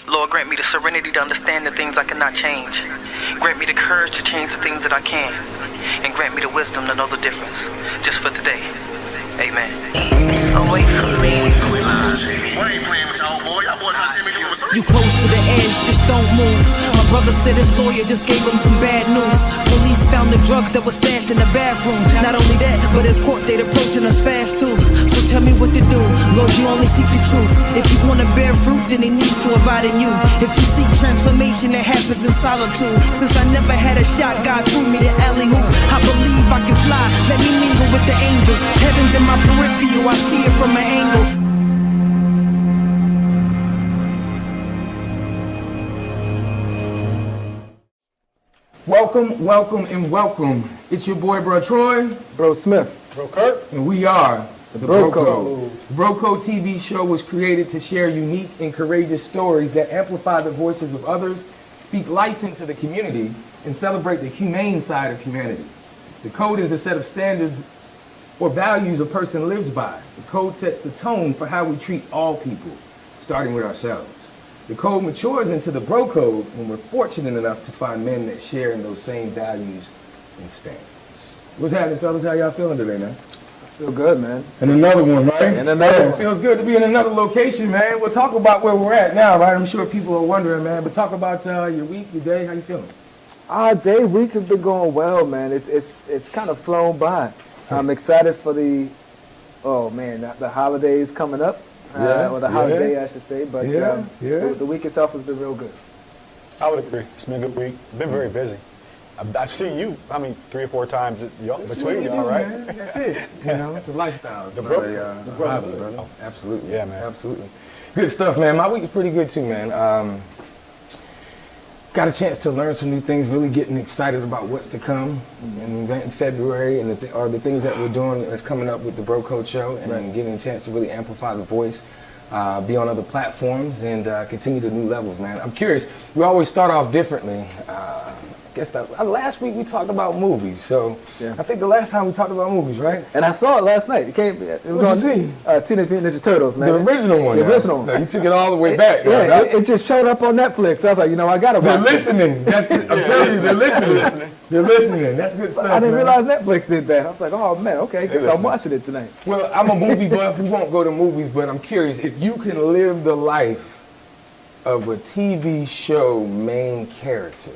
Lord, grant me the serenity to understand the things I cannot change. Grant me the courage to change the things that I can. And grant me the wisdom to know the difference. Just for today. Amen. Away from me. Why ain't playing with y'all, boy? Y'all boys trying to tell me to do something. You close to the edge, just don't move. My brother said his lawyer just gave him some bad news. Police found the drugs that were stashed in the bathroom. Not only that, but his court date approaching us fast too. So tell me what to do. Lord, you only seek the truth. If you want to bear fruit, then it needs to abide in you. If you seek transformation, it happens in solitude. Since I never had a shot, God threw me the alley-oop. I believe I can fly. Let me mingle with the angels. Heaven's in my peripheral, I see it from an angle. Welcome, welcome, and welcome. It's your boy, Bro Troy. Bro Smith. Bro Kurt. And we are the Bro Bro Code. The Bro Code TV show was created to share unique and courageous stories that amplify the voices of others, speak life into the community, and celebrate the humane side of humanity. The code is a set of standards or values a person lives by. The code sets the tone for how we treat all people, starting with ourselves. The code matures into the Bro Code when we're fortunate enough to find men that share in those same values and standards. What's happening, fellas? How y'all feeling today, man? Feel good, man. And another one, right? And another It one. feels good to be in another location, man. We'll talk about where we're at now, right? I'm sure people are wondering, man. But talk about your week, your day. How you feeling? Our day, week has been going well, man. It's kind of flown by. I'm excited for the holidays coming up. Or the holiday, I should say. But the week itself has been real good. I would agree. It's been a good week. Been very busy. I've seen you, 3 or 4 times between y'all, right? Man. That's it. You know, it's a lifestyle. The Bro hobby, brother. Absolutely. Yeah, man. Absolutely. Good stuff, man. My week is pretty good too, man. Got a chance to learn some new things, really getting excited about what's to come in February and the things that we're doing that's coming up with the Bro Code Show, and then getting a chance to really amplify the voice, be on other platforms, and continue to new levels, man. I'm curious. We always start off differently. I guess last week we talked about movies, so I think the last time we talked about movies, right? And I saw it last night. It was on Teenage Mutant Ninja Turtles, man. The original one. The original one. No, you took it all the way back. It just showed up on Netflix. I was like, I got to watch They're listening. I'm telling you, they're listening. They're listening. That's good stuff. I didn't realize Netflix did that. I was like, oh, man, okay, guess I'm watching it tonight. Well, I'm a movie buff. We won't go to movies, but I'm curious. If you can live the life of a TV show main character,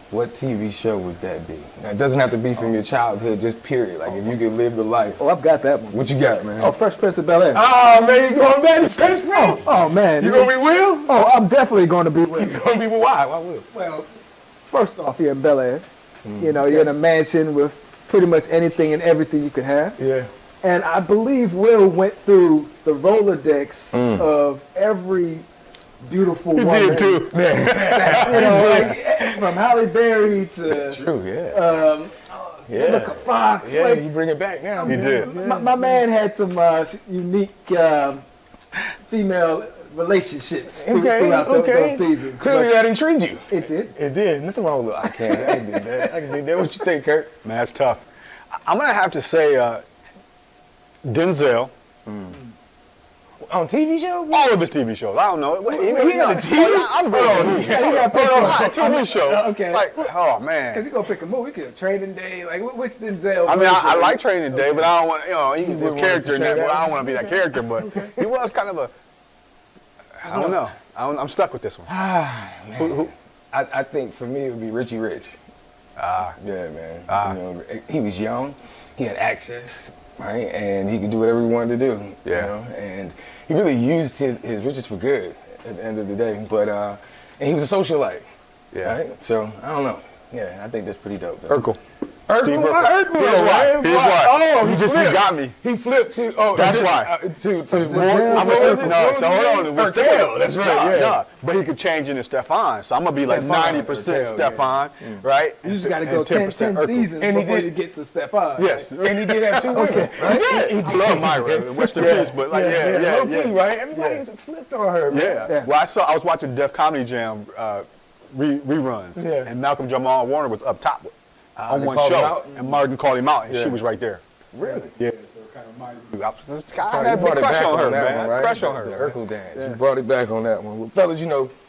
what TV show would that be? Now, it doesn't have to be from your childhood, just period. Like, if you could live the life. Oh, I've got that one. What you got, man? Oh, Fresh Prince of Bel-Air. Oh, man, you going back to Fresh Prince? Oh, man. You going to be Will? Oh, I'm definitely going to be Will. You going to be Will? Why? Why Will? Well, first off, you're in Bel-Air. You're in a mansion with pretty much anything and everything you could have. Yeah. And I believe Will went through the Rolodex of every beautiful woman. You did too. From Halle Berry to That's true, yeah. Rebecca Fox. Yeah, you bring it back now. You did. My man had some unique female relationships throughout those seasons. Clearly that intrigued you. It did. It did. Nothing wrong with it. I can do that. I can do that. What you think, Kurt? Man, that's tough. I'm going to have to say Denzel. On TV show? All of his TV shows. I don't know. He got a TV? I'm TV show. Okay. Like, oh, man. Because you go pick a movie. You could have Training Day. Like, which Denzel? I mean, I like Training Day, but I don't want, his character in that, portray but I that. don't want to be that character, but he was kind of I don't know. I'm stuck with this one. I think for me it would be Richie Rich. Yeah, man. He was young. He had access, right? And he could do whatever he wanted to do. Yeah. And he really used his riches for good at the end of the day. But and he was a socialite. Yeah. Right? So I don't know. Yeah, I think that's pretty dope. Though. Urkel. Steve Urkel. Here's why. Oh, he got me. He flipped to. Oh, that's why. I'm a certain. No, so hold on. Urkel. That's right. Yeah. But he could change into Stefan. So I'm gonna be like 90% Stefan, right? You just got to go 10 seasons before you get to Stefan. Yes. And he did have 2 women. Right? He did. I love Myra. Rest in peace. But like, yeah. Right? Everybody slipped on her. Man. Yeah. Well, I was watching Def Comedy Jam reruns, and Malcolm Jamal Warner was up top on one show, and Martin called him out, and she was right there. Really? Yeah, so it kind of reminded me. I Sorry, had a big crush on her, that man. one, right? Crush on her. The man. Urkel dance. You brought it back on that one. Well, fellas,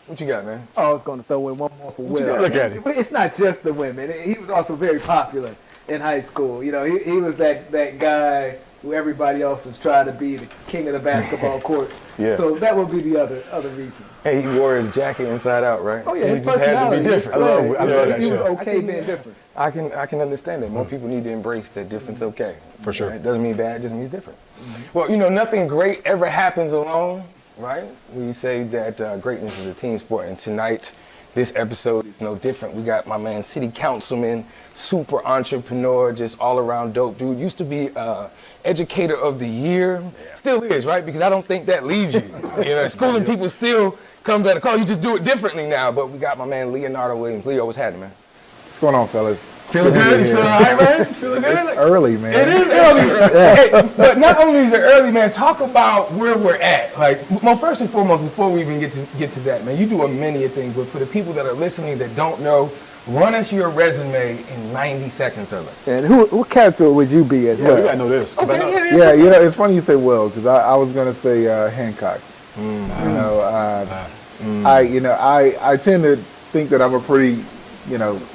what you got, man? I was going to throw in one more for Will. you got? Look at it. But it's not just the women. He was also very popular in high school. You know, he was that guy who everybody else was trying to be the king of the basketball courts. Yeah. So that would be the other reason. Hey, he wore his jacket inside out, right? Oh yeah, he his just had to be personality. different. I love that He was show. okay being different. I can understand that. More people need to embrace that difference. Okay, For sure. It doesn't mean bad; it just means different. Well, nothing great ever happens alone, right? We say that greatness is a team sport, and tonight, this episode is no different. We got my man, City Councilman, super entrepreneur, just all around dope dude. Used to be Educator of the Year, still is, right? Because I don't think that leaves you. Schooling people still comes at a call. You just do it differently now. But we got my man, Leonardo Williams. Leo, what's happening, man? What's going on, fellas? Feeling good? You feeling all right, man? Feeling good? It's early, man. It is early. Hey, but not only is it early, man, talk about where we're at. Well, first and foremost, before we even get to that, man, you do many things, but for the people that are listening that don't know, run us your resume in 90 seconds or less. And what character would you be as Yeah, we well? gotta know this. 'Cause I know- Yeah, it's funny you say Will, because I was gonna say Hancock. I tend to think that I'm a pretty,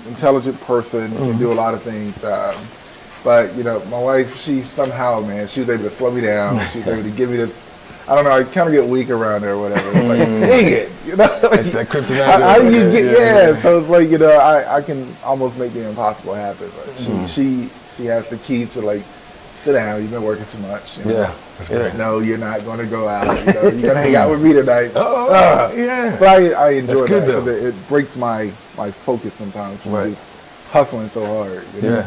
intelligent person, can do a lot of things. But my wife, she somehow, man, she was able to slow me down. She was able to give me this. I don't know. I kind of get weak around her or whatever. It's like, dang it, That's that kryptonite. How do you get? So it's like I can almost make the impossible happen. But she has the key to sit down. You've been working too much. Yeah, that's great. No, you're not going to go out. You're going to hang out with me tonight. Yeah. But I enjoy That's good, that though. because it breaks my focus sometimes from Right. just hustling so hard. Yeah.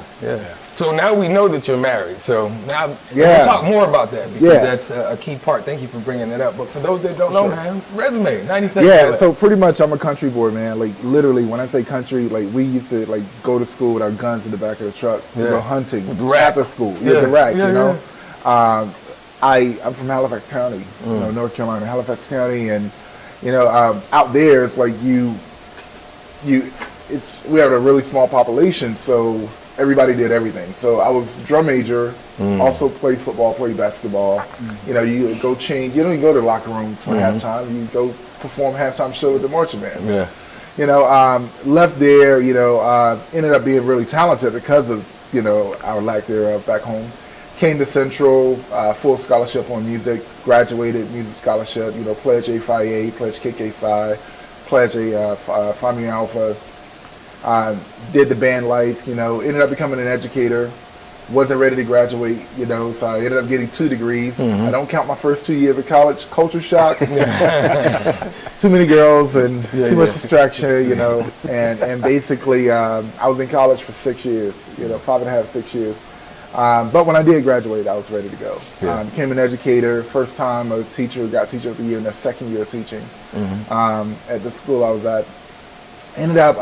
So now we know that you're married. So now Yeah. we'll talk more about that because Yeah. that's a key part. Thank you for bringing that up. But for those that don't know, man, resume, 90 seconds. Yeah, so pretty much I'm a country boy, man. Literally, when I say country, we used to go to school with our guns in the back of the truck. We Yeah. go hunting With the rack. after school. Yeah. The rack, Yeah, I'm from Halifax County, North Carolina, Halifax County, and out there it's we have a really small population, so everybody did everything. So I was drum major, also played football, played basketball. You go change. You don't even go to the locker room for halftime. You go perform halftime show with the marching band. Yeah. Left there. Ended up being really talented because of our lack thereof back home. Came to Central, full scholarship on music. Graduated music scholarship. Pledge A-Phi-A, pledge KK Psi, pledge a Phi Mu Alpha. Did the band life, ended up becoming an educator, wasn't ready to graduate, so I ended up getting 2 degrees. I don't count my first 2 years of college, culture shock, too many girls and too much distraction, and basically I was in college for 6 years, 5.5, 6 years. But when I did graduate, I was ready to go. Became an educator, first time a teacher, got teacher of the year in the second year of teaching at the school I was at. Ended up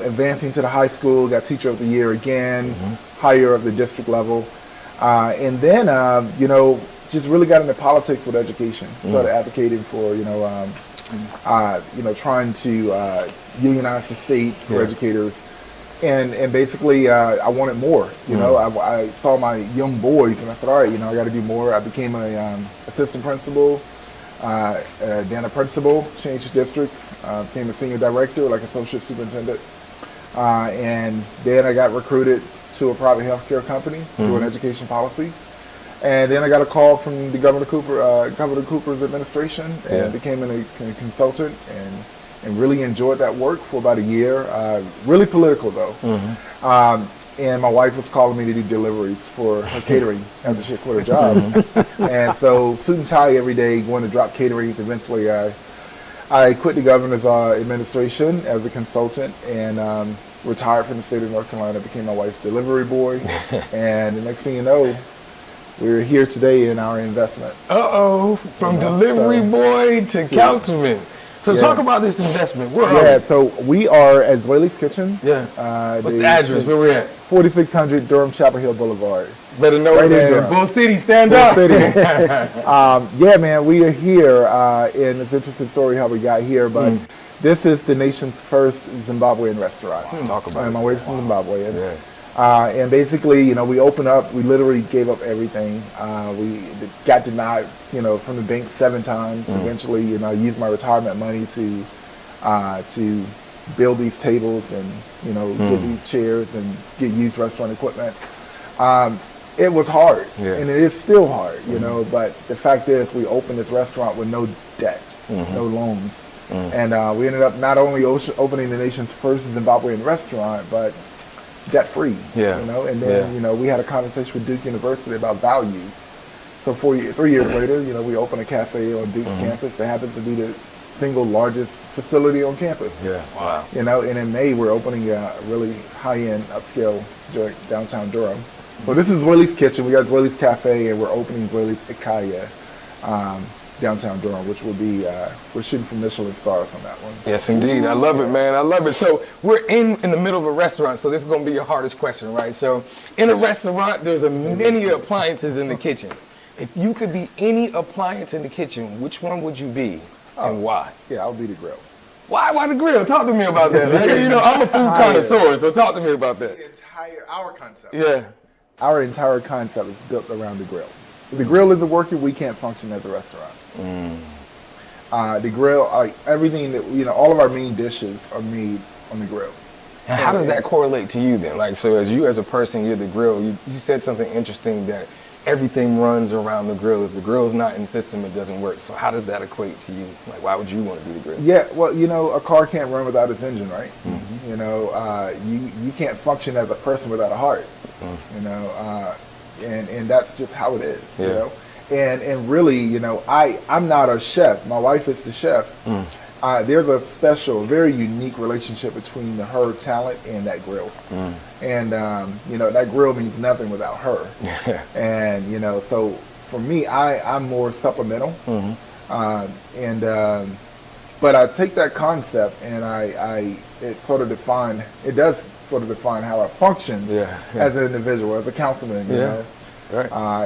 advancing to the high school, got teacher of the year again, higher of the district level. And then, just really got into politics with education. Started advocating for, trying to unionize the state for educators. And basically, I wanted more. I saw my young boys, and I said, all right, I got to do more. I became a assistant principal. Then a principal, changed districts, became a senior director, associate superintendent. And then I got recruited to a private healthcare company doing education policy. And then I got a call from the Governor Cooper's administration and became a consultant and really enjoyed that work for about a year. Really political though. And my wife was calling me to do deliveries for her catering after she quit her job. And so suit and tie every day, going to drop caterings. Eventually I quit the governor's administration as a consultant and retired from the state of North Carolina, became my wife's delivery boy. And the next thing you know, we're here today in our investment. From delivery boy to councilman. So talk about this investment. Where are we? So we are at Zoe's Kitchen. What's the address? Where we at? 4600 Durham Chapel Hill Boulevard. Better know Right in that. Durham. Bull City, stand Bull up. City. Man, we are here, and it's an interesting story how we got here, but this is the nation's first Zimbabwean restaurant. Talk about it. My wife's from Zimbabwe. And, And basically, you know, we opened up. We literally gave up everything. We got denied, you know, from the bank 7 times. Eventually, you know, I used my retirement money to build these tables and, you know, get these chairs and get used restaurant equipment. It was hard, and it is still hard, you know. But the fact is, we opened this restaurant with no debt, no loans, and we ended up not only opening the nation's first Zimbabwean restaurant, but debt-free, you know. And then, you know, we had a conversation with Duke University about values. So 3 years later, you know, we opened a cafe on Duke's campus that happens to be the single largest facility on campus. Yeah, wow. You know, and in May, we're opening a really high-end upscale joint downtown Durham. So this is Willie's Kitchen. We got Willie's Cafe, and we're opening Willie's Ikaya downtown Durham, which will be, we're shooting for Michelin stars on that one. Yes, indeed. I love it, man. I love it. So we're in the middle of a restaurant, so this is going to be your hardest question, right? So in a restaurant, there's many appliances in the kitchen. If you could be any appliance in the kitchen, which one would you be and why? Yeah, I'll be the grill. Why the grill? Talk to me about that. Man. You know, I'm a food connoisseur, so talk to me about that. Our concept. Yeah. Our entire concept is built around the grill. If the grill isn't working, we can't function as a restaurant. The grill, like everything that, you know, all of our main dishes are made on the grill. And how does that correlate to you then? Like, so as you as a person, you're the grill. You said something interesting that everything runs around the grill. If the grill's not in system, it doesn't work. So how does that equate to you? Like, why would you want to be the grill? Yeah, well, you know, a car can't run without its engine, right? You know, you can't function as a person without a heart. You know, and that's just how it is. You know, and really, you know, I'm not a chef. My wife is the chef. There's a special, very unique relationship between her talent and that grill. And, you know, that grill means nothing without her. And, you know, so for me, I'm more supplemental. But I take that concept and it does sort of define how I function as an individual, as a councilman, you know.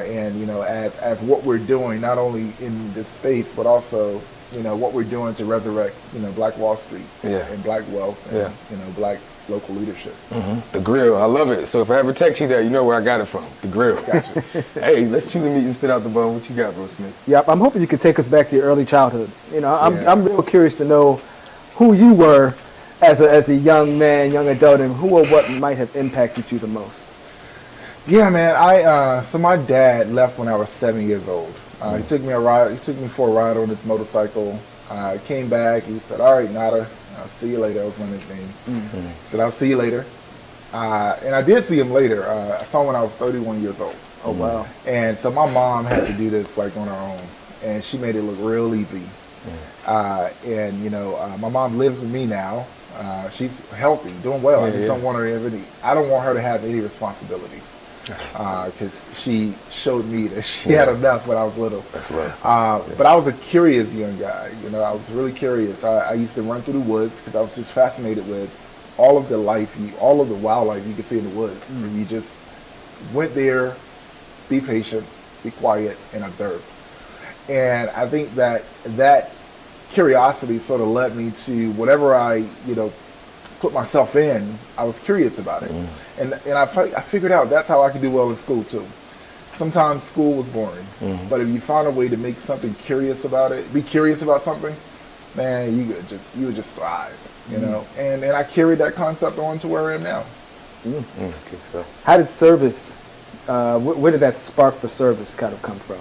And, you know, as what we're doing, not only in this space, but also, you know, what we're doing to resurrect, you know, Black Wall Street and Black wealth and, you know, Black local leadership. The grill, I love it. So if I ever text you that, you know where I got it from, the grill. Gotcha. Hey, let's chew the meat and spit out the bone. What you got, Bro Smith? Yep, I'm hoping you could take us back to your early childhood. You know, I'm real curious to know who you were as a young man, young adult, and who or what might have impacted you the most. Yeah, man. So my dad left when I was 7 years old. He took me for a ride on his motorcycle. Came back. He said, "All right, Nada, I'll see you later." That was one of his names. He said, "I'll see you later." And I did see him later. I saw him when I was 31 years old. Oh, wow. And so my mom had to do this like on her own, and she made it look real easy. And you know, my mom lives with me now. She's healthy, doing well. I just don't want her I don't want her to have any responsibilities. Because she showed me that she had enough when I was little. That's love. But I was a curious young guy. You know, I was really curious. I used to run through the woods because I was just fascinated with all of the all of the wildlife you could see in the woods. And you just went there, be patient, be quiet, and observe. And I think that curiosity sort of led me to whatever I, you know, put myself in, I was curious about it. And I figured out that's how I could do well in school too. Sometimes school was boring, but if you find a way to make something curious about it, be curious about something, man, you would just thrive, you know. And I carried that concept on to where I am now. Good stuff. How did service, where did that spark for service kind of come from?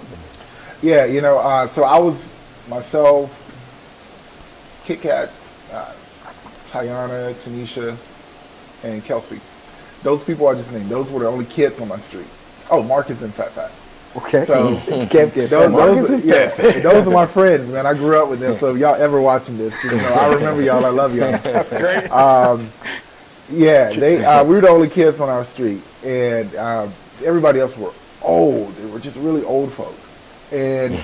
Yeah, you know, so I was myself, Kit Kat, Tiana, Tanisha, and Kelsey. Those people I just named, those were the only kids on my street. Oh, Marcus and Fat Fat. Okay. So those are my friends, man. I grew up with them. So if y'all ever watching this, you know, I remember y'all. I love y'all. That's great. We were the only kids on our street, and everybody else were old. They were just really old folk, and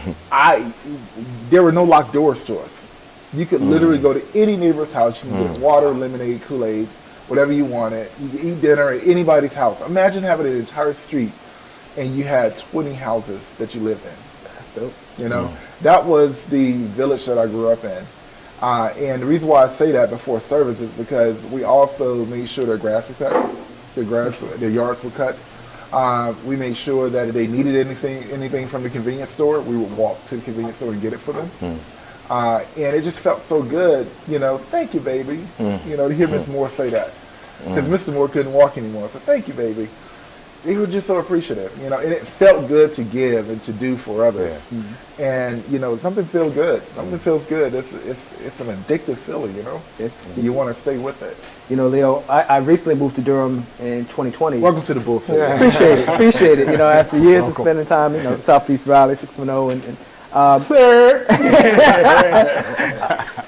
there were no locked doors to us. You could literally go to any neighbor's house. You can get water, lemonade, Kool-Aid, whatever you wanted. You could eat dinner at anybody's house. Imagine having an entire street and you had 20 houses that you lived in. That's dope. You know, that was the village that I grew up in. And the reason why I say that before service is because we also made sure their grass was cut. their grass, their yards were cut. We made sure that if they needed anything from the convenience store, we would walk to the convenience store and get it for them. And it just felt so good, thank you, baby, to hear Ms. Moore say that. Because Mr. Moore couldn't walk anymore. So thank you, baby. He was just so appreciative, and it felt good to give and to do for others. And, something feels good. Something feels good. It's an addictive feeling, You want to stay with it. Leo, I recently moved to Durham in 2020. Welcome to the Bull City. Appreciate it. After years of spending time, Southeast Raleigh, Fixmano, and Sir!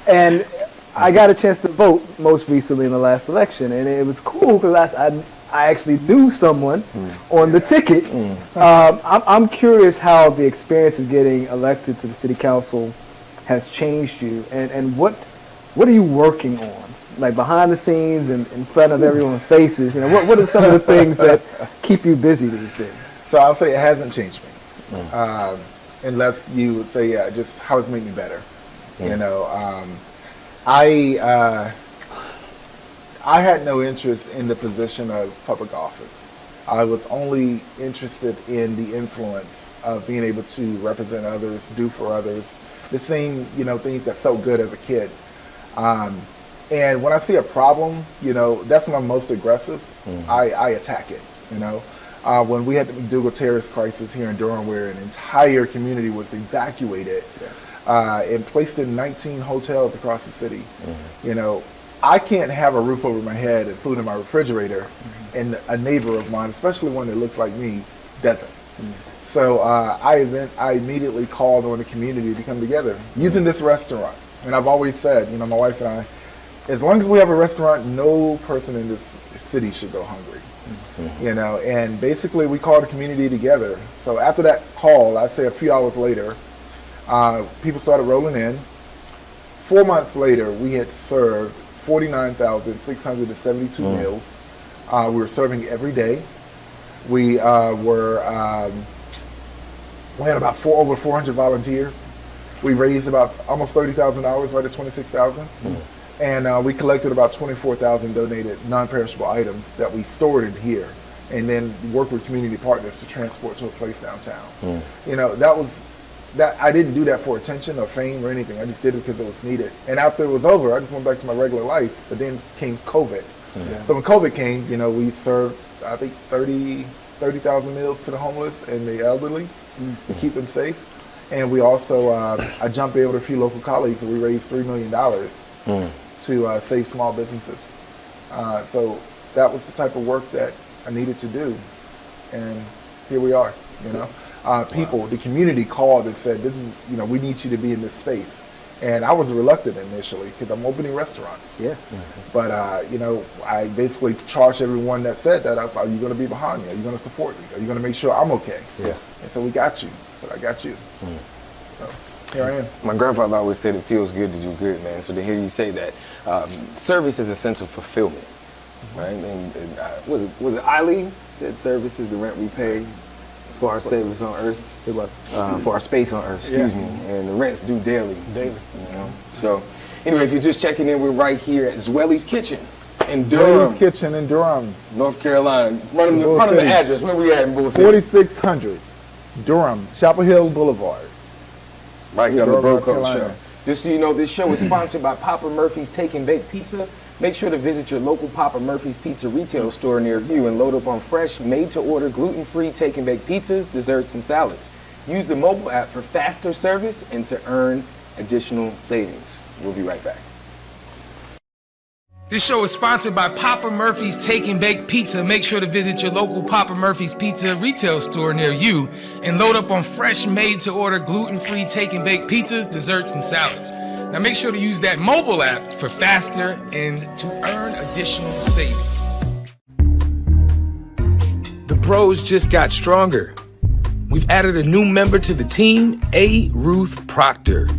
And I got a chance to vote most recently in the last election, and it was cool because I actually knew someone on the ticket. I'm curious how the experience of getting elected to the city council has changed you, and what are you working on, like behind the scenes and in front of everyone's faces? What are some of the things that keep you busy these days? So I'll say it hasn't changed me, unless you would say, just how it's made me better. I had no interest in the position of public office. I was only interested in the influence of being able to represent others, do for others, the same, things that felt good as a kid. And when I see a problem, that's when I'm most aggressive. I attack it, When we had the McDougal terrorist crisis here in Durham, where an entire community was evacuated and placed in 19 hotels across the city, I can't have a roof over my head and food in my refrigerator, and a neighbor of mine, especially one that looks like me, doesn't. So I immediately called on the community to come together using this restaurant. And I've always said, my wife and I, as long as we have a restaurant, no person in this city should go hungry. And basically we called the community together. So after that call, I'd say a few hours later, people started rolling in. 4 months later, we had served 49,672 meals. We were serving every day. We had about over 400 volunteers. We raised about almost $30,000, right at $26,000. And we collected about 24,000 donated non-perishable items that we stored in here, and then worked with community partners to transport to a place downtown. That I didn't do that for attention or fame or anything. I just did it because it was needed. And after it was over, I just went back to my regular life. But then came COVID. So when COVID came, we served, I think, 30,000 meals to the homeless and the elderly to keep them safe. And we also, I jumped in with a few local colleagues, and we raised $3 million to save small businesses. So that was the type of work that I needed to do. And here we are, People, the community called and said, this is, we need you to be in this space. And I was reluctant initially because I'm opening restaurants. But, I basically charged everyone that said that. I was like, are you going to be behind me? Are you going to support me? Are you going to make sure I'm okay? And so we got you. I said, I got you. So here I am. My grandfather always said it feels good to do good, man. So to hear you say that, service is a sense of fulfillment, right? And was it Eileen said service is the rent we pay for our service on earth, for our space on earth, excuse me, and the rent's due daily. So, anyway, if you're just checking in, we're right here at Zoes Kitchen in Durham. Zoes Kitchen in Durham, North Carolina. Run them the address. Where we at in Bull City? 4600 Durham, Chapel Hill Boulevard. Right here on the Durham, Bro Code Show. Just so you know, this show is sponsored by Papa Murphy's Take and Bake Pizza. Make sure to visit your local Papa Murphy's Pizza retail store near you and load up on fresh, made-to-order, gluten-free take and bake pizzas, desserts, and salads. Use the mobile app for faster service and to earn additional savings. We'll be right back. This show is sponsored by Papa Murphy's Take and Bake Pizza. Make sure to visit your local Papa Murphy's Pizza retail store near you and load up on fresh, made-to-order, gluten-free take and bake pizzas, desserts, and salads. Now make sure to use that mobile app for faster and to earn additional savings. The pros just got stronger. We've added a new member to the team, A. Ruth Proctor.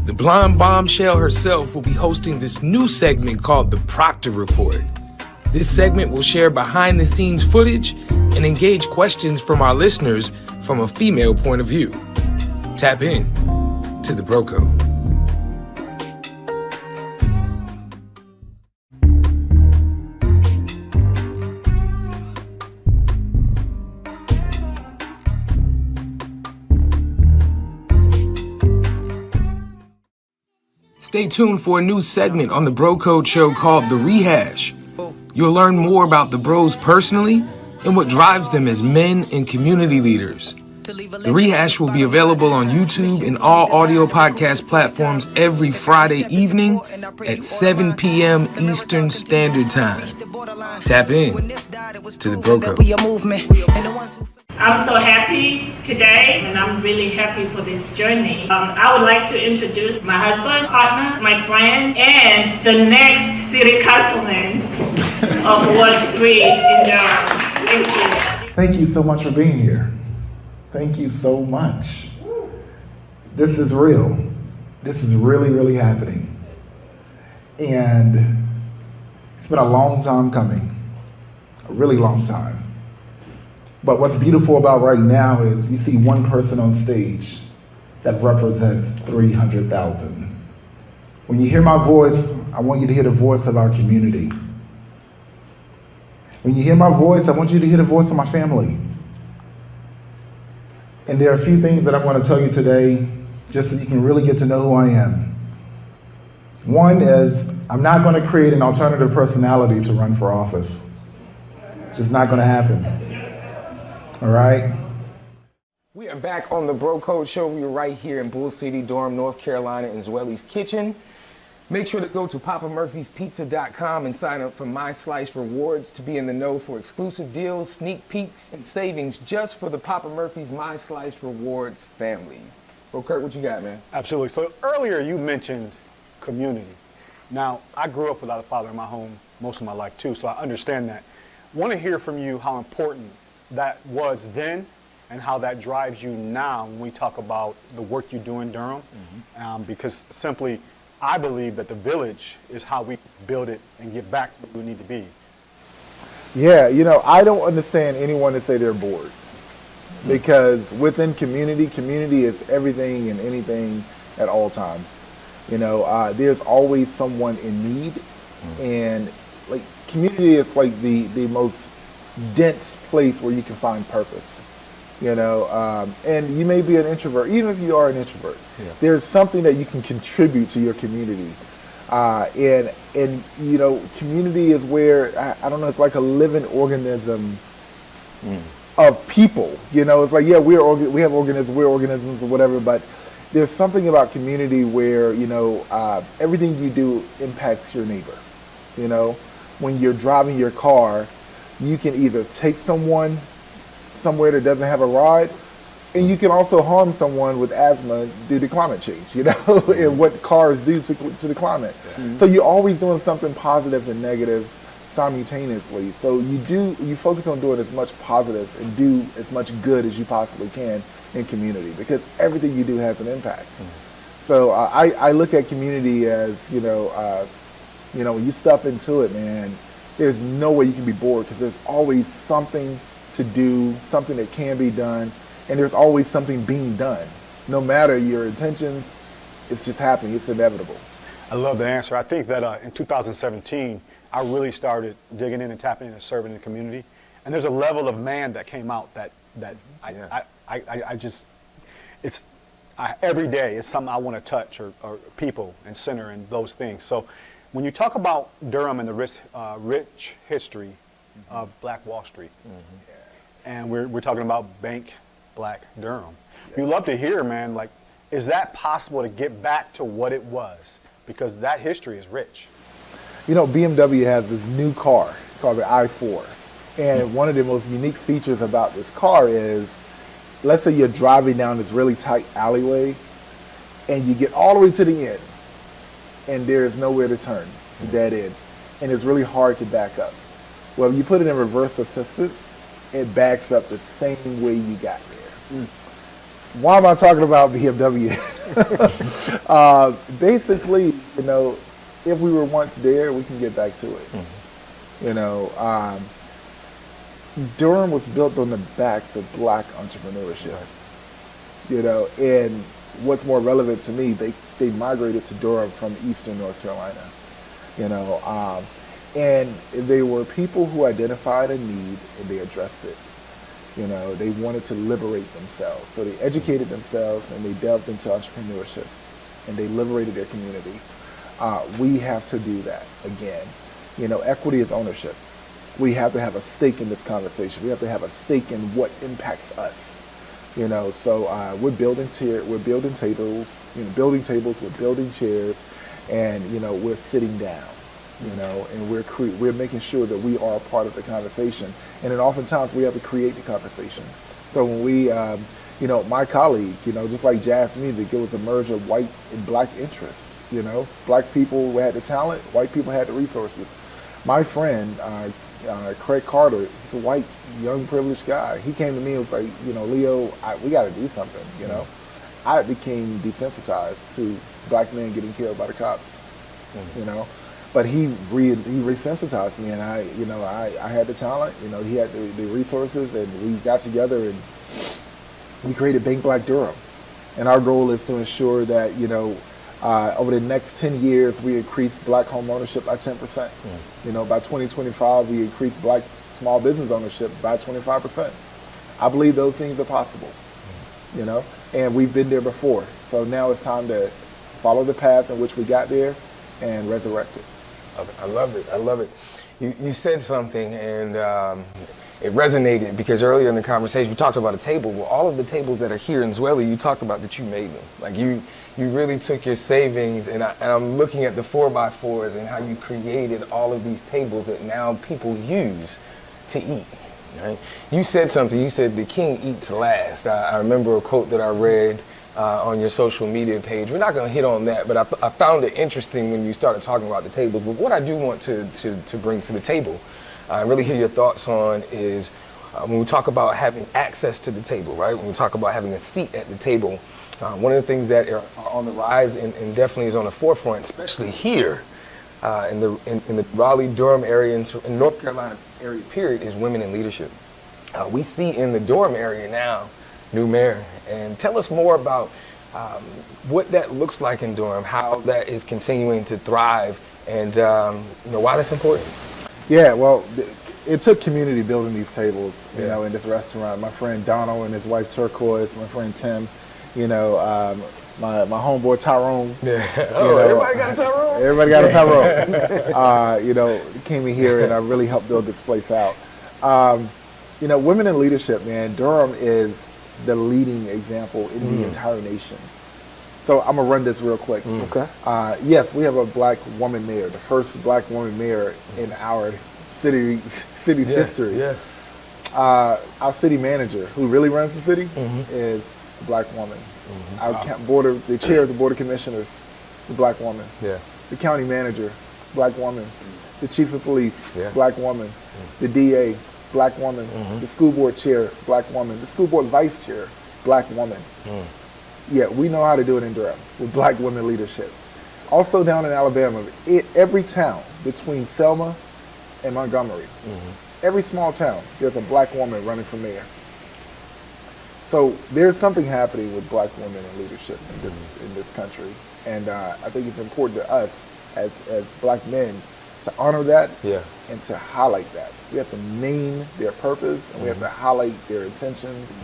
The blonde bombshell herself will be hosting this new segment called The Proctor Report. This segment will share behind-the-scenes footage and engage questions from our listeners from a female point of view. Tap in to the Bro Code. Stay tuned for a new segment on the Bro Code Show called The Rehash. You'll learn more about the bros personally and what drives them as men and community leaders. The Rehash will be available on YouTube and all audio podcast platforms every Friday evening at 7 p.m. Eastern Standard Time. Tap in to the Bro Code. I'm so happy today, and I'm really happy for this journey. I would like to introduce my husband, partner, my friend, and the next City Councilman of Ward 3 in Durham. Thank you. Thank you so much for being here. Thank you so much. This is real. This is really, really happening. And it's been a long time coming, a really long time. But what's beautiful about right now is you see one person on stage that represents 300,000. When you hear my voice, I want you to hear the voice of our community. When you hear my voice, I want you to hear the voice of my family. And there are a few things that I want to tell you today, just so you can really get to know who I am. One is, I'm not going to create an alternative personality to run for office. Just not going to happen. All right? We are back on the Bro Code Show. We are right here in Bull City, Durham, North Carolina, in Zwelly's Kitchen. Make sure to go to PapaMurphy'sPizza.com and sign up for My Slice Rewards to be in the know for exclusive deals, sneak peeks, and savings just for the Papa Murphy's My Slice Rewards family. Bro Kurt, what you got, man? Absolutely. So earlier you mentioned community. Now, I grew up without a father in my home most of my life too, so I understand that. Want to hear from you how important that was then and how that drives you now when we talk about the work you do in Durham. Because simply, I believe that the village is how we build it and get back where we need to be. Yeah, you know, I don't understand anyone that say they're bored. Because within community, community is everything and anything at all times. You know, there's always someone in need. And like community is like the most dense place where you can find purpose. You know, and you may be an introvert, even if you are an introvert, there's something that you can contribute to your community. And you know, community is where, I don't know, it's like a living organism of people. You know, it's like, yeah, we have organisms, we're organisms or whatever, but there's something about community where, you know, everything you do impacts your neighbor. You know, when you're driving your car, you can either take someone somewhere that doesn't have a ride, and you can also harm someone with asthma due to climate change, you know, and what cars do to the climate. So you're always doing something positive and negative simultaneously. So you focus on doing as much positive and do as much good as you possibly can in community, because everything you do has an impact. So I look at community as, you know, when you step into it, man, there's no way you can be bored, because there's always something to do, something that can be done, and there's always something being done. No matter your intentions, it's just happening. It's inevitable. I love the answer. I think that in 2017, I really started digging in and tapping in and serving in the community. And there's a level of man that came out that I just, every day it's something I want to touch, or people and center and those things. So when you talk about Durham and the rich history of Black Wall Street, and we're talking about Bank Black Durham, you love to hear, man, like, is that possible to get back to what it was? Because that history is rich. You know, BMW has this new car called the i4. And one of the most unique features about this car is, let's say you're driving down this really tight alleyway and you get all the way to the end and there is nowhere to turn. It's a dead end. And it's really hard to back up. Well, if you put it in reverse assistance, it backs up the same way you got there. Why am I talking about BMW? Basically, you know, if we were once there, we can get back to it. You know, Durham was built on the backs of Black entrepreneurship. You know, and what's more relevant to me, they migrated to Durham from Eastern North Carolina. You know, and they were people who identified a need and they addressed it. You know, they wanted to liberate themselves. So they educated themselves and they delved into entrepreneurship. and they liberated their community. We have to do that again. You know, equity is ownership. We have to have a stake in this conversation. We have to have a stake in what impacts us. You know, so we're building tables, we're building chairs, and you know, we're sitting down. You know, and we're making sure that we are a part of the conversation. And then oftentimes we have to create the conversation. So when we, you know, my colleague, you know, just like jazz music, it was a merge of white and black interest. You know, black people had the talent, white people had the resources. My friend, Craig Carter, he's a white, young, privileged guy. He came to me and was like, you know, Leo, we got to do something, you know. I became desensitized to black men getting killed by the cops, you know. But he resensitized me, and I had the talent, you know, he had the resources, and we got together and we created Bank Black Durham. And our goal is to ensure that, you know, over the next 10 years, we increase black home ownership by 10%. You know, by 2025, we increase black small business ownership by 25%. I believe those things are possible, you know, and we've been there before. So now it's time to follow the path in which we got there and resurrect it. I love it. I love it. You said something, and it resonated because earlier in the conversation we talked about a table. Well, all of the tables that are here in Zweli, you talked about that you made them. Like you really took your savings, and I'm looking at the 4x4s and how you created all of these tables that now people use to eat. Right? You said something. You said the king eats last. I remember a quote that I read on your social media page. We're not going to hit on that, but I found it interesting when you started talking about the tables. But what I do want to bring to the table, I really hear your thoughts on is when we talk about having access to the table, right? When we talk about having a seat at the table, one of the things that are on the rise and definitely is on the forefront, especially here in the Raleigh-Durham area and in North Carolina area period, is women in leadership. We see in the Durham area now, new mayor, and tell us more about what that looks like in Durham, how that is continuing to thrive, and you know, why that's important. Yeah, well, it took community building these tables, you know, in this restaurant. My friend Donald and his wife Turquoise, my friend Tim, you know, my homeboy Tyrone. Yeah. Oh, everybody got a Tyrone? Everybody got a Tyrone. You know, came in here and I really helped build this place out. You know, women in leadership, man, Durham is the leading example in the entire nation. So I'm gonna run this real quick. Okay. Yes, we have a black woman mayor, the first black woman mayor in our city's history. Yeah. Our city manager, who really runs the city, is a black woman. Our the chair of the board of commissioners, the black woman. Yeah. The county manager, black woman. The chief of police, Yeah. black woman. The DA, black woman. The school board chair, black woman. The school board vice chair, black woman. Yeah, we know how to do it in Durham with black women leadership. Also down in Alabama, every town between Selma and Montgomery, every small town, there's a black woman running for mayor. So there's something happening with black women in leadership in this country, and I think it's important to us as black men to honor that and to highlight that. We have to name their purpose, and we have to highlight their intentions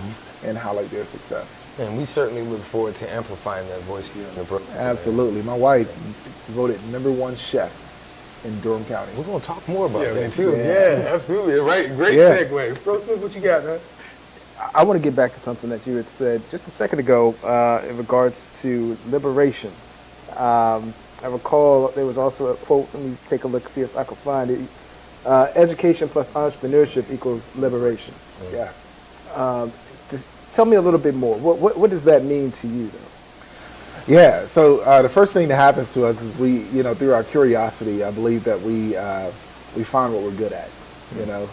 and highlight their success. And we certainly look forward to amplifying that voice here in the program. Absolutely. My wife voted #1 chef in Durham County. We're going to talk more about that too. Yeah, absolutely. Right. Great segue. Bro Smith, what you got, man? I want to get back to something that you had said just a second ago in regards to liberation. I recall there was also a quote, let me take a look, see if I can find it. Education plus entrepreneurship equals liberation. Yeah. Just tell me a little bit more. What does that mean to you, though? Yeah, so the first thing that happens to us is we, you know, through our curiosity, I believe that we find what we're good at, you know.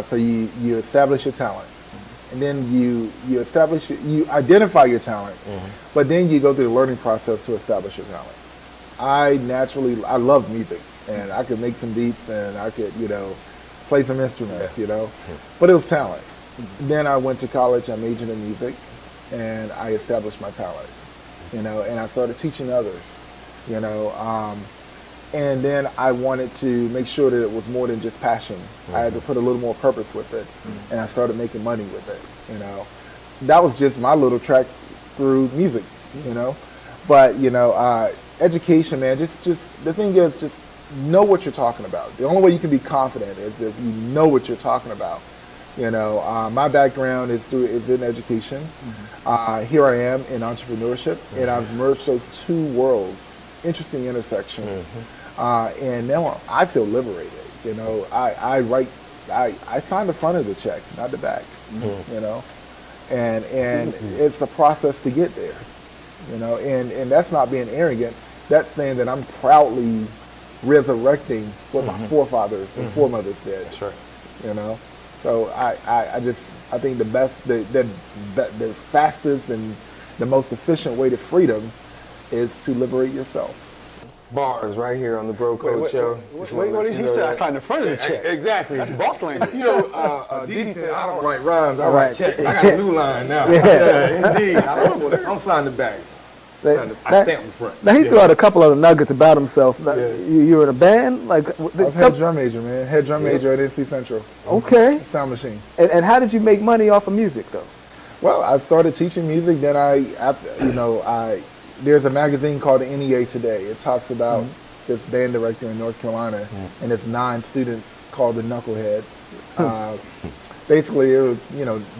So you establish your talent. And then you identify your talent, but then you go through the learning process to establish your talent. I love music, and I could make some beats, and I could, you know, play some instruments, you know, but it was talent. Then I went to college, I majored in music, and I established my talent, you know, and I started teaching others, you know, and then I wanted to make sure that it was more than just passion. I had to put a little more purpose with it, and I started making money with it, you know. That was just my little track through music, you know. But education, man. Just the thing is, just know what you're talking about. The only way you can be confident is if you know what you're talking about. My background is in education. Here I am in entrepreneurship, and I've merged those two worlds, interesting intersections. And now I feel liberated. I signed the front of the check, not the back. And it's a process to get there. And that's not being arrogant. That's saying that I'm proudly resurrecting what my forefathers and foremothers did. That's right. So I think the fastest and the most efficient way to freedom is to liberate yourself. Bars right here on the Bro Code Show. What did he say? I signed the front of the check. Exactly. That's boss language. Didi said, I don't write rhymes, I write checks. I got a new line now. Indeed. I'm signing the back. I stamp the front. Now he threw out a couple of nuggets about himself. You were in a band? I was head drum major, man. Head drum major at NC Central. Okay. Sound machine. And how did you make money off of music, though? Well, I started teaching music. Then there's a magazine called the NEA Today. It talks about this band director in North Carolina and his 9 students called the Knuckleheads. Basically, it was,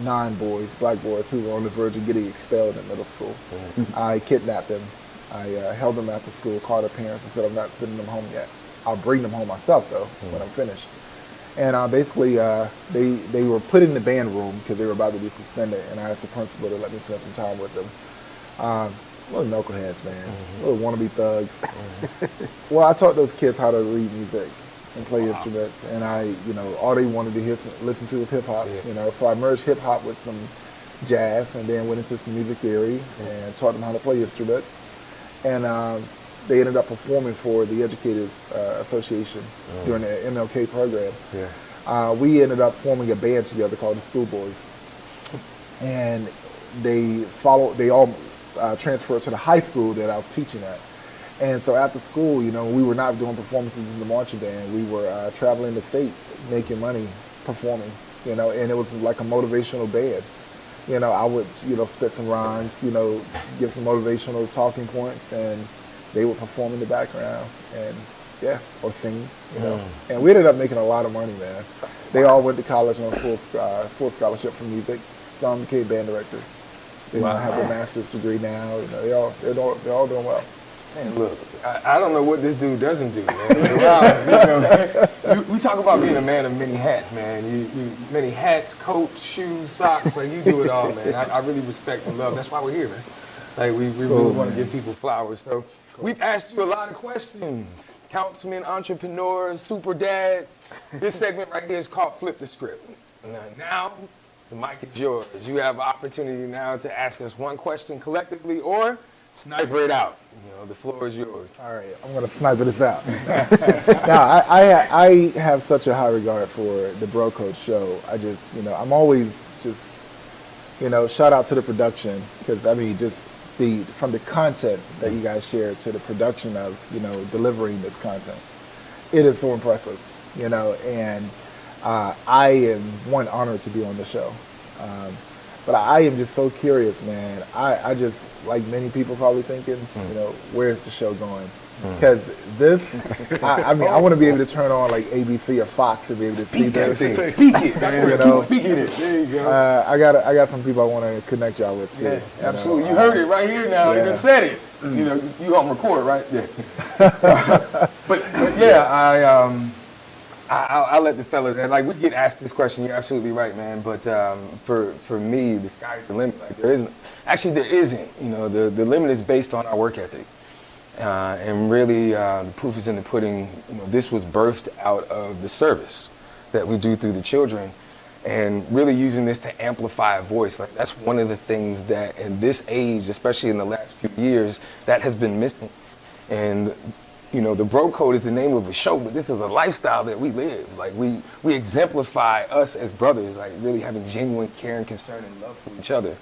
9 boys, black boys, who were on the verge of getting expelled in middle school. I kidnapped them. I held them after school, called their parents, and said, I'm not sending them home yet. I'll bring them home myself, though, when I'm finished. And basically, they were put in the band room because they were about to be suspended, and I asked the principal to let me spend some time with them. Little knuckleheads, man. Little wannabe thugs. Well, I taught those kids how to read music and play instruments, and all they wanted to listen to was hip hop. So I merged hip hop with some jazz, and then went into some music theory and taught them how to play instruments. And they ended up performing for the Educators Association during the MLK program. We ended up forming a band together called the Schoolboys, and they all transferred to the high school that I was teaching at. And so after school, we were not doing performances in the marching band. We were traveling the state, making money, performing, and it was like a motivational band. I would, spit some rhymes, give some motivational talking points, and they would perform in the background and, or sing, And we ended up making a lot of money, man. They all went to college on full scholarship for music. Some became band directors. They have their master's degree now. They're all doing well. Man, look, I don't know what this dude doesn't do, man. We talk about being a man of many hats, man. You many hats, coats, shoes, socks. Like, you do it all, man. I really respect and love. That's why we're here, man. Like, we really want to give people flowers. So we've asked you a lot of questions. Councilman, entrepreneurs, super dad. This segment right here is called Flip the Script. Now, the mic is yours. You have an opportunity now to ask us one question collectively or sniper it out. The floor is yours. All right, I'm going to sniper this out. Now, I have such a high regard for the Bro Code show. I just, I'm always just, shout out to the production because, just from the content that you guys share to the production of, delivering this content. It is so impressive, and I am honored to be on the show. But I am just so curious, man. I just, like many people probably thinking, where's the show going? Because this, I want to be able to turn on like ABC or Fox to be able to see this. Speak it. Keep speaking it. There you go. I got some people I want to connect y'all with too. Yeah, absolutely. You heard it right here now. You just said it. You on record, right? Yeah. but I'll let the fellas, and like we get asked this question, you're absolutely right, man. But for me, the sky's the limit. Like there isn't. The limit is based on our work ethic, and really the proof is in the pudding. This was birthed out of the service that we do through the children, and really using this to amplify a voice. Like that's one of the things that in this age, especially in the last few years, that has been missing, and. The Bro Code is the name of a show, but this is a lifestyle that we live. Like we exemplify us as brothers, like really having genuine care and concern and love for each other.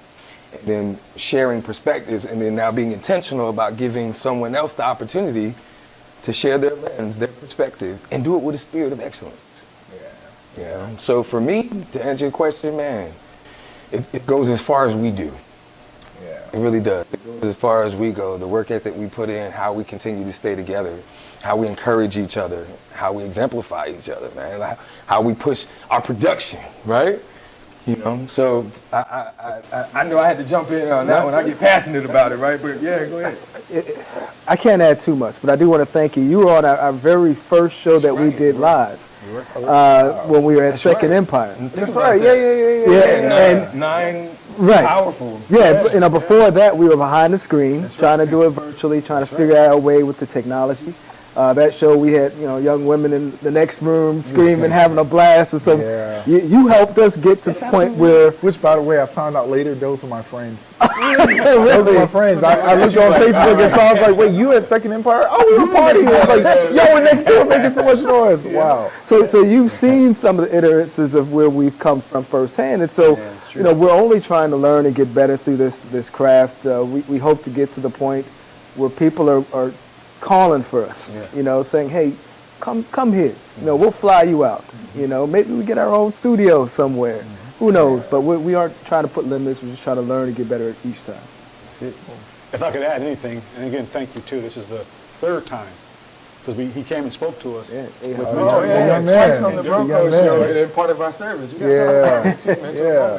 And then sharing perspectives and then now being intentional about giving someone else the opportunity to share their lens, their perspective, and do it with a spirit of excellence. So for me, to answer your question, man, it goes as far as we do. Yeah. It really does. It goes as far as we go, the work ethic we put in, how we continue to stay together, how we encourage each other, how we exemplify each other, man, like how we push our production, right? You know, so I know I had to jump in on that one. I get passionate about it, right? But yeah, go ahead. I can't add too much, but I do want to thank you. You were on our very first show that we did live when we were at Second Empire. That's right. Yeah. And Nine powerful. Yeah, but, before that, we were behind the screen, trying to do it virtually, trying to figure out a way with the technology. That show, we had young women in the next room screaming, having a blast. And so you helped us get to the point where... Which, by the way, I found out later, those are my friends. Really? Those are my friends. I looked on Facebook and saw, I was like, wait, you at Second Empire? Oh, we were partying. I was like, yo, we're next door making so much noise. Wow. So you've seen some of the itinerations of where we've come from firsthand. And so, we're only trying to learn and get better through this craft. We hope to get to the point where people are calling for us, saying, hey, come here. We'll fly you out. Maybe we get our own studio somewhere. Who knows? But we aren't trying to put limits. We're just trying to learn and get better at each time. That's it. If I could add anything, and again, thank you too. This is the third time because he came and spoke to us. Twice on the Bronco show and part of our service. We got to talk about it too, man.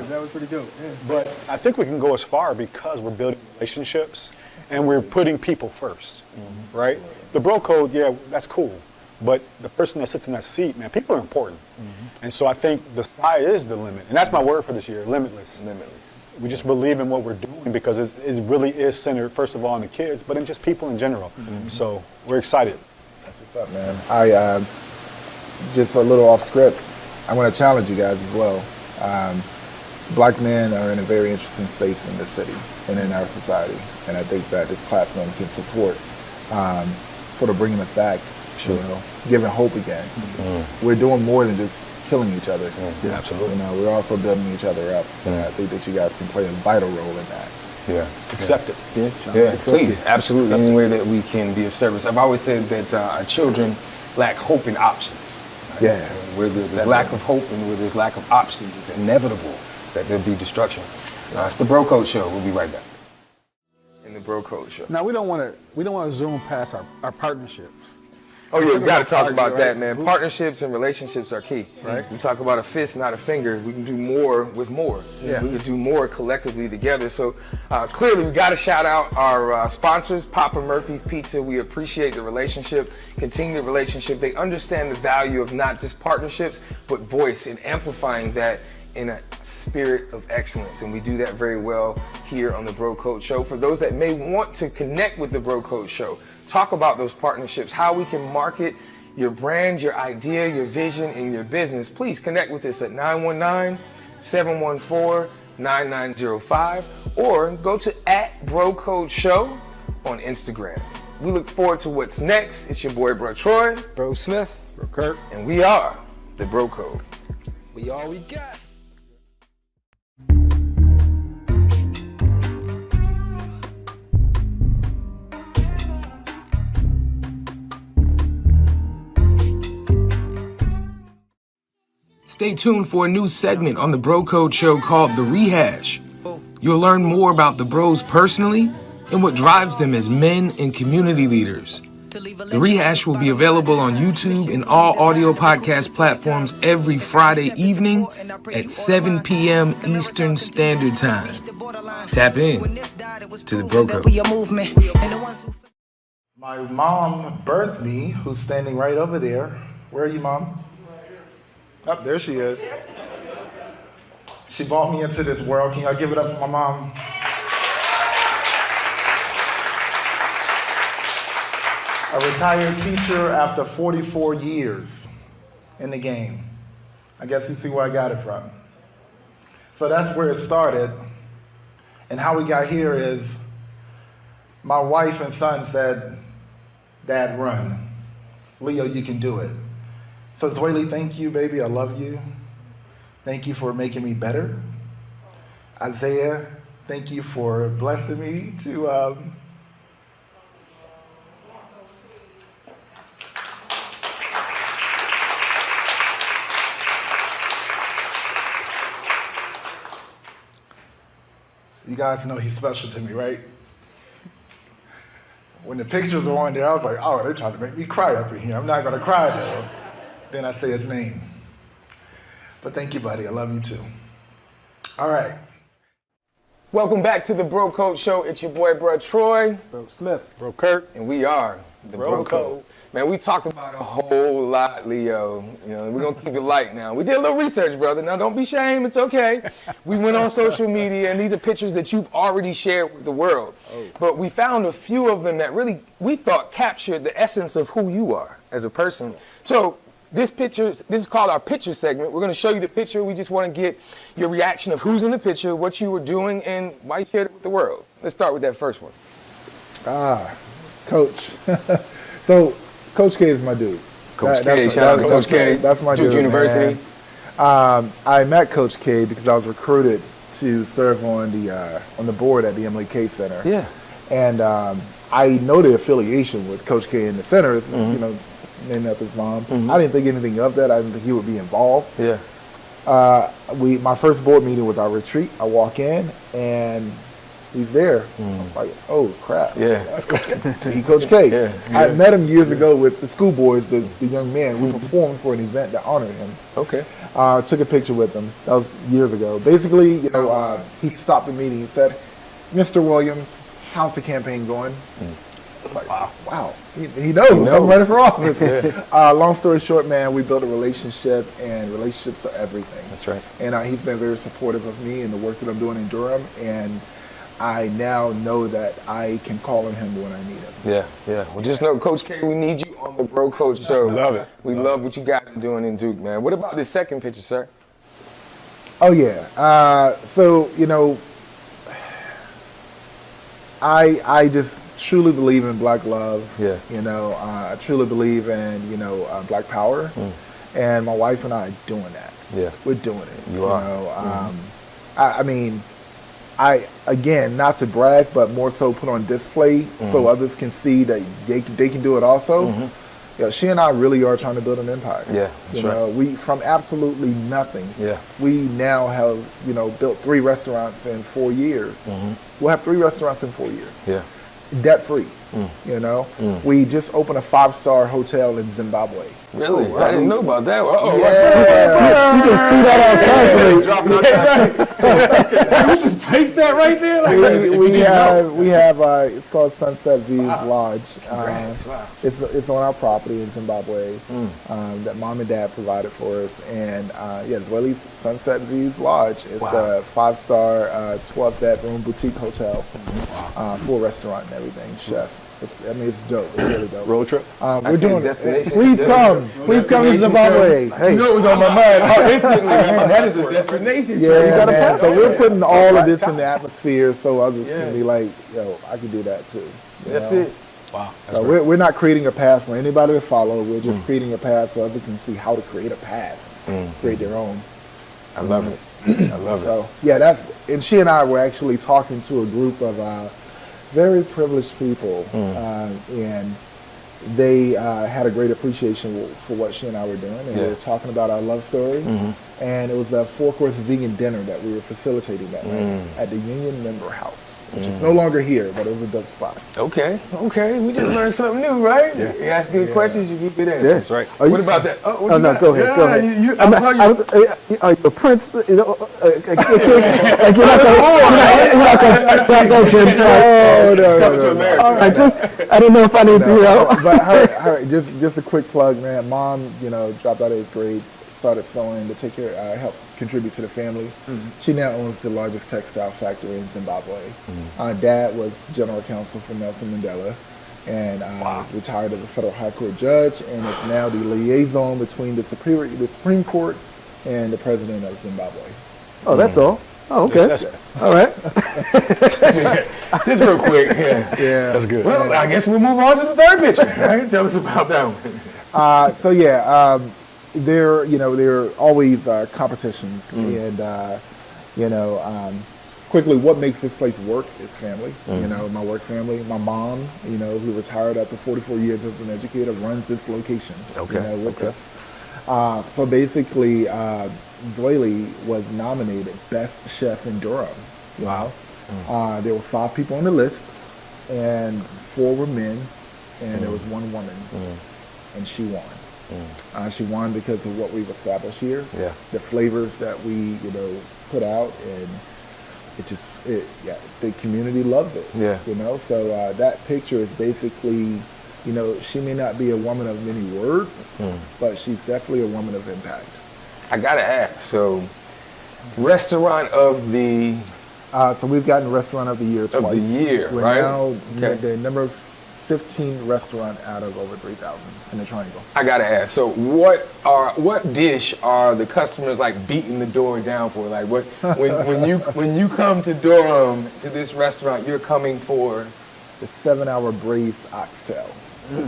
That was pretty dope. Yeah. But I think we can go as far because we're building relationships and we're putting people first, right? The bro code, that's cool. But the person that sits in that seat, man, people are important. And so I think the sky is the limit. And that's my word for this year, limitless. We just believe in what we're doing because it really is centered, first of all, on the kids, but in just people in general. So we're excited. That's what's up, man. I just a little off script. I want to challenge you guys as well. Black men are in a very interesting space in this city and in our society. And I think that this platform can support sort of bringing us back, giving hope again. We're doing more than just killing each other. Absolutely. We're also building each other up. And I think that you guys can play a vital role in that. Accept it. Please, absolutely. Any way that we can be of service. I've always said that our children lack hope and options. Right? Where there's lack of hope and where there's lack of options, it's inevitable that there'll be destruction. It's the Bro Code Show. We'll be right back. In the Bro Code Show. Now we don't want to zoom past our partnerships. Oh yeah, we got to talk about that, man. Partnerships and relationships are key. Right. We talk about a fist, not a finger. We can do more with more. We can do more collectively together. So clearly, we got to shout out our sponsors, Papa Murphy's Pizza. We appreciate the relationship, continue the relationship. They understand the value of not just partnerships, but voice and amplifying that in a spirit of excellence. And we do that very well here on the Bro Code Show. For those that may want to connect with the Bro Code Show, talk about those partnerships, how we can market your brand, your idea, your vision, and your business. Please connect with us at 919-714-9905 or go to @BroCodeShow on Instagram. We look forward to what's next. It's your boy, Bro Troy, Bro Smith, Bro Kirk, and we are the Bro Code. We all we got. Stay tuned for a new segment on the Bro Code Show called The Rehash. You'll learn more about the bros personally and what drives them as men and community leaders. The Rehash will be available on YouTube and all audio podcast platforms every Friday evening at 7 p.m. Eastern Standard Time. Tap in to the Bro Code. My mom birthed me, who's standing right over there. Where are you, Mom? Oh, there she is. She brought me into this world. Can y'all give it up for my mom? A retired teacher after 44 years in the game. I guess you see where I got it from. So that's where it started. And how we got here is my wife and son said, Dad, run. Leo, you can do it. So Zoe, thank you, baby. I love you. Thank you for making me better. Isaiah, thank you for blessing me to You guys know he's special to me, right? When the pictures were on there, I was like, oh, they're trying to make me cry up in here. I'm not gonna cry though. Then I say his name. But thank you, buddy. I love you too. All right. Welcome back to the Bro Code Show. It's your boy, Bro Troy. Bro Smith. Bro Kurt. And we are the Bro Code. Man, we talked about a whole lot, Leo. You know, we're gonna keep it light now. We did a little research, brother. Now, don't be ashamed. It's okay. We went on social media, and these are pictures that you've already shared with the world. But we found a few of them that really, we thought, captured the essence of who you are as a person. So this is called our picture segment. We're gonna show you the picture. We just wanna get your reaction of who's in the picture, what you were doing, and why you shared it with the world. Let's start with that first one. Coach. So, Coach K is my dude. Coach K, shout out to Coach K. That's my Duke dude, University. man. I met Coach K because I was recruited to serve on the board at the Emily K Center. Yeah. And I know the affiliation with Coach K in the center. It's, you know, named after his mom. I didn't think anything of that. I didn't think he would be involved. Yeah. My first board meeting was our retreat. I walk in and he's there. I was like, oh crap. Yeah. He Coach K. Yeah. I met him years ago with the schoolboys, the young men. We performed for an event to honor him. Okay. Took a picture with him. That was years ago. Basically, you know, he stopped the meeting. He said, "Mr. Williams, how's the campaign going?" I was like, wow. He knows. I'm running for office. Long story short, man, we built a relationship, and relationships are everything. That's right. And he's been very supportive of me and the work that I'm doing in Durham, and I now know that I can call on him when I need him. Yeah. Well, just know, Coach K, we need you on the Bro Coach Show. Love it. We love what you guys are doing in Duke, man. What about this second picture, sir? Oh, yeah. So, you know, I just truly believe in black love. Yeah. You know, I truly believe in, you know, black power. And my wife and I are doing that. Yeah. We're doing it. You are. Know? I mean, again, not to brag, but more so put on display so others can see that they can do it also. You know, she and I really are trying to build an empire. Yeah, you know, we from absolutely nothing. Yeah. We now have, you know, built 3 restaurants in 4 years. We'll have 3 restaurants in 4 years. Yeah. Debt free. You know, we just opened a 5-star hotel in Zimbabwe. Really? I didn't know about that. Uh-oh. Yeah. You just threw that out casually. You just placed that right there. Like, we have it's called Sunset Views Lodge. Wow. It's on our property in Zimbabwe that mom and dad provided for us, and it's Willie's Sunset Views Lodge. It's a 5-star, 12-bedroom boutique hotel, full restaurant and everything, chef. It's dope. It's really dope. Road trip? We're doing destination. Please come to Zimbabwe. Hey. You know it was on my mind instantly, man. That is the destination. Yeah, man. So we're putting all of this in the atmosphere so others can be like, yo, I can do that too. That's it. Wow. So we're not creating a path for anybody to follow. We're just creating a path so others can see how to create a path, create their own. I love it. I love it. So yeah, and she and I were actually talking to a group of very privileged people, and they had a great appreciation for what she and I were doing, and we were talking about our love story, and it was a 4-course vegan dinner that we were facilitating that night at the Union Member House, which is no longer here, but it was a dope spot. Okay. We just learned something new, right? Yeah. You ask good questions, you get good answers. That's right. What about that? Oh no, go ahead. Go ahead. Are you a prince? You know, you're not going to. Oh no. All right, I don't know if I need to help. But her, just a quick plug, man. Mom, you know, dropped out of 8th grade, started sewing to take care, help contribute to the family. She now owns the largest textile factory in Zimbabwe. Dad was general counsel for Nelson Mandela, and retired as a federal high court judge, and is now the liaison between the Supreme Court and the president of Zimbabwe. Oh, that's all. Oh, okay. All right. Just real quick. Yeah. That's good. Well, I guess we'll move on to the third picture. Right? Tell us about that one. There are always competitions, and quickly, what makes this place work is family. You know, my work family. My mom, you know, who retired after 44 years as an educator, runs this location. You know, with us. So basically, Zoe was nominated Best Chef in Durham. You know? There were 5 people on the list, and 4 were men, and there was 1 woman, and she won. She won because of what we've established here, the flavors that we, put out, and the community loves it. So that picture is basically, she may not be a woman of many words, but she's definitely a woman of impact. I gotta ask, so restaurant of the... so we've gotten Restaurant of the Year twice. Of the year, We're right? now the number 15 restaurant out of over 3,000 in the Triangle. I gotta ask, so what dish are the customers like beating the door down for? Like when you come to Durham to this restaurant, you're coming for the 7-hour braised oxtail.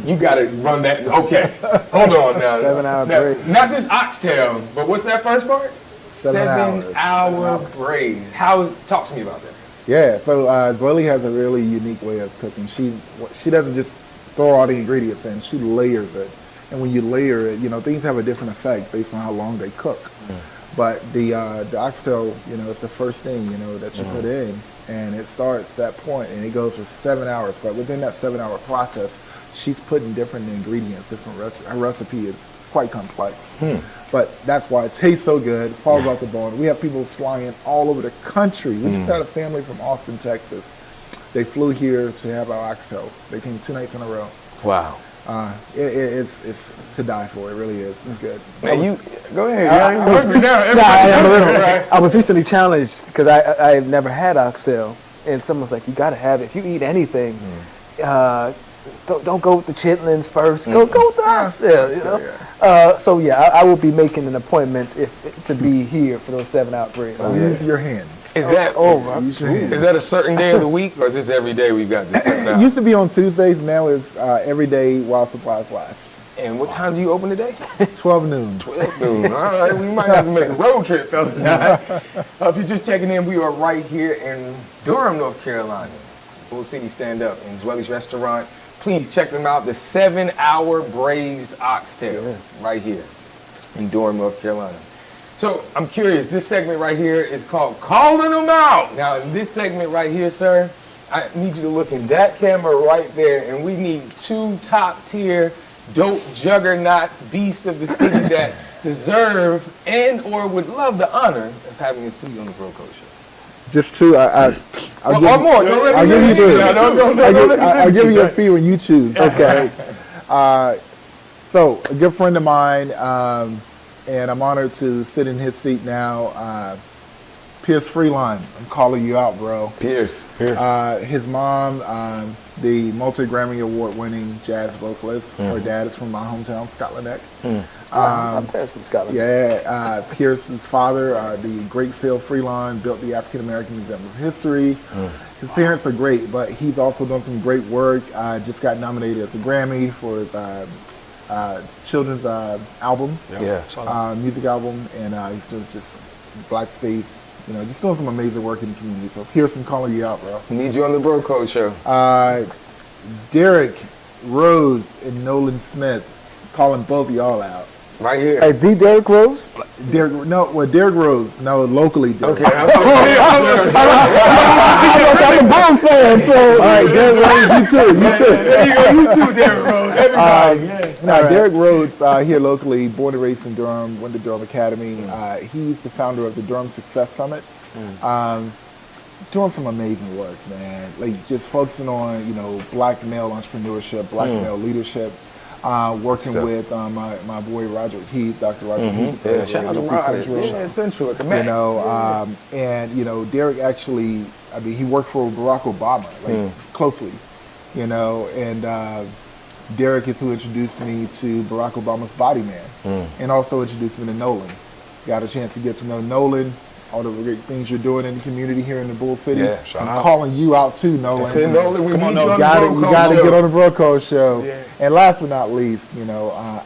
You gotta run that. Okay, hold on now. 7-hour braised. Not just oxtail, but what's that first part? 7 hour braised. Talk to me about that. Yeah, so Zoe has a really unique way of cooking. She doesn't just throw all the ingredients in, she layers it. And when you layer it, things have a different effect based on how long they cook. But the oxtail, is the first thing, that you put in. And it starts that point, and it goes for 7 hours. But within that 7-hour process, she's putting different ingredients, her recipe is quite complex. But that's why it tastes so good, falls off the bone. We have people flying all over the country. We just had a family from Austin, Texas. They flew here to have our oxtail. They came 2 nights in a row. Wow. It's to die for. It really is. It's good. Man, go ahead. I was recently challenged because I've never had oxtail, and someone's like, "You got to have it. If you eat anything, don't go with the chitlins first. Go with the oxtail." So I will be making an appointment to be here for those 7-hour breaks. Use your hands. Is that Use your hands. Is that a certain day of the week, or is this every day we've got this? It used to be on Tuesdays. Now it's every day while supplies last. And what time do you open today? 12 noon. 12 noon. All right, we might have to make a road trip, fellas. If you're just checking in, we are right here in Durham, North Carolina. Bull City Stand Up in Zoes Restaurant. Please check them out. The 7-hour braised oxtail right here in Durham, North Carolina. So I'm curious, this segment right here is called Calling Them Out. Now, in this segment right here, sir, I need you to look in that camera right there, and we need 2 top-tier dope juggernauts, beasts of the city that deserve and or would love the honor of having a seat on the Bro Code Show. Just 2. I'll give you a fee when you choose. Okay. So a good friend of mine, and I'm honored to sit in his seat now. Pierce Freeline, I'm calling you out, bro. Pierce. His mom, the multi-Grammy award-winning jazz vocalist. Her dad is from my hometown, Scotland Neck. My parents from Scotland. Yeah, Pierce's father, the great Phil Freeline, built the African American Museum of History. His parents are great, but he's also done some great work. Just got nominated as a Grammy for his children's album, music album, and he's doing just Black Space. Just doing some amazing work in the community. So Pierce, I'm calling you out, bro. Need you on the Bro Code Show. Derek Rose and Nolan Smith, calling both of y'all out. Right here. Hey, Derek Rose? Derek Rose. No, locally. Derek. Okay. I'm a Bulls fan, so. All right, Derek Rose, you too. There you go. You too, Derek Rose. Everybody. Derek Rhodes, here locally, born and raised in Durham, went to Durham Academy. He's the founder of the Durham Success Summit. Doing some amazing work, man. Like just focusing on, black male entrepreneurship, black male leadership. Working with my boy Roger Heath, Dr. Roger Heath. Shout out to Roger. Central. And Derek actually, he worked for Barack Obama, closely, and Derek is who introduced me to Barack Obama's Body Man, and also introduced me to Nolan. Got a chance to get to know Nolan, all the great things you're doing in the community here in the Bull City. I'm calling you out too, Nolan. Nolan, we need you on the You got to get on the Bro Code Show. And last but not least,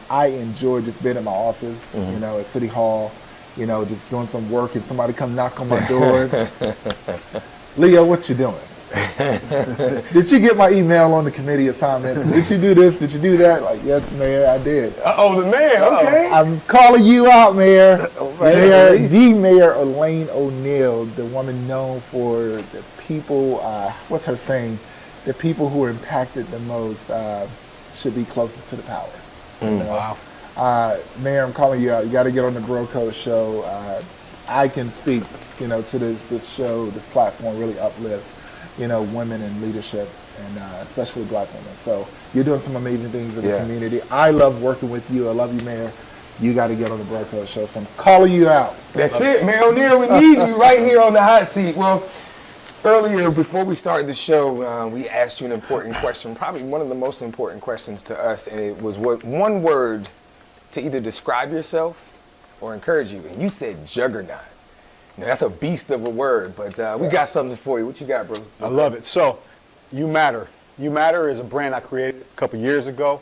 I enjoy just being in my office, at City Hall, just doing some work, and somebody come knock on my door. Leo, what you doing? Did you get my email on the committee assignments? Did you do this? Did you do that? Like, yes, Mayor, I did. Oh, the mayor. Okay. I'm calling you out, Mayor. Mayor Elaine O'Neill, the woman known for the people, what's her saying? The people who are impacted the most should be closest to the power. Wow. Mayor, I'm calling you out. You got to get on the Bro Code show. I can speak, to this show, this platform, really uplift, women in leadership, and especially black women. So you're doing some amazing things in the community. I love working with you. I love you, Mayor. You got to get on the Bro Code show. So I'm calling you out. That's it, Mayor O'Neill. We need you right here on the hot seat. Well, earlier, before we started the show, we asked you an important question, probably one of the most important questions to us, and it was one word to either describe yourself or encourage you, and you said juggernaut. Now, that's a beast of a word, but we got something for you. What you got, bro? I love it. So, You Matter. You Matter is a brand I created a couple years ago.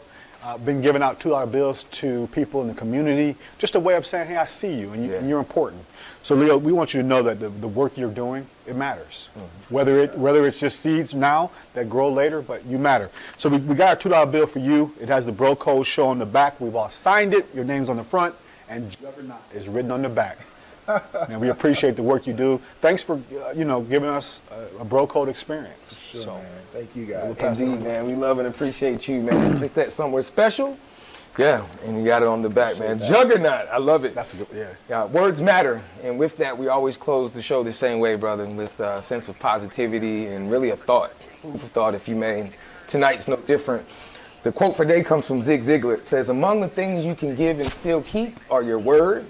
Been giving out $2 bills to people in the community, just a way of saying, hey, I see you, and you're important. So, Leo, we want you to know that the work you're doing, it matters. Mm-hmm. Whether it's just seeds now that grow later, but you matter. So we got a $2 bill for you. It has the Bro Code show on the back. We've all signed it. Your name's on the front, and Juggernaut is written on the back. And we appreciate the work you do. Thanks for giving us a Bro Code experience. Sure, man. Thank you, guys. Indeed, man. We love and appreciate you, man. Place that somewhere special. Yeah, and you got it on the back, man. Juggernaut. I love it. That's a good, yeah. Words matter. And with that, we always close the show the same way, brother, with a sense of positivity and really a thought. Food for thought, if you may. Tonight's no different. The quote for today comes from Zig Ziglar. It says, among the things you can give and still keep are your word,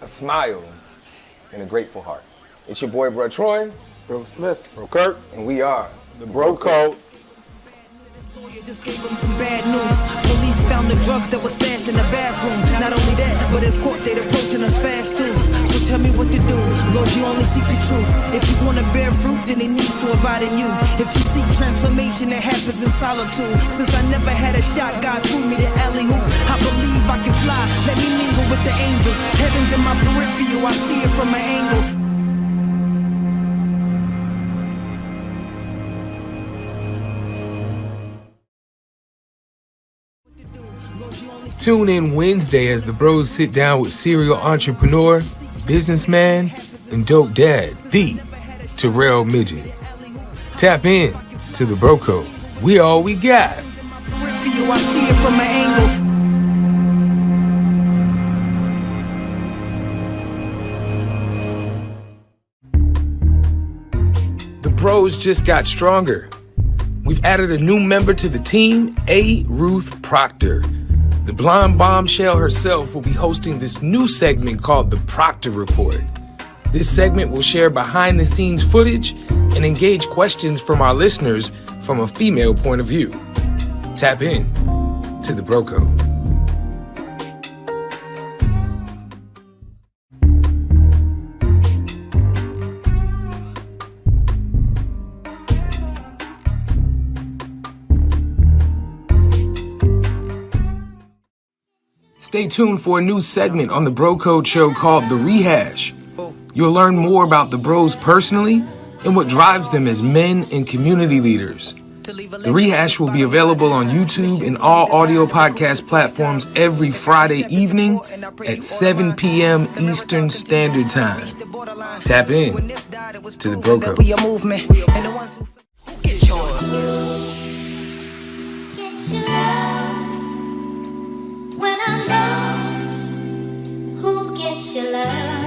a smile, and a grateful heart. It's your boy, Bro Troy, Bro Smith, Bro Kurt, and we are the Bro Code. Just gave him some bad news. Police found the drugs that were stashed in the bathroom. Not only that, but it's court date approaching us fast too. So tell me what to do. Lord, you only seek the truth. If you want to bear fruit, then it needs to abide in you. If you seek transformation, it happens in solitude. Since I never had a shot, God threw me the alley-oop. I believe I can fly. Let me mingle with the angels. Heaven's in my peripheral. I see it from an angle. Tune in Wednesday as the bros sit down with serial entrepreneur, businessman, and dope dad, the Terrell Midget. Tap in to the Bro Code. We all we got. I see it from an angle. The bros just got stronger. We've added a new member to the team, A. Ruth Proctor. The blonde bombshell herself will be hosting this new segment called The Proctor Report. This segment will share behind-the-scenes footage and engage questions from our listeners from a female point of view. Tap in to the Bro Code. Stay tuned for a new segment on the Bro Code show called The Rehash. You'll learn more about the bros personally and what drives them as men and community leaders. The Rehash will be available on YouTube and all audio podcast platforms every Friday evening at 7 p.m. Eastern Standard Time. Tap in to the Bro Code. When I'm low, who gets your love?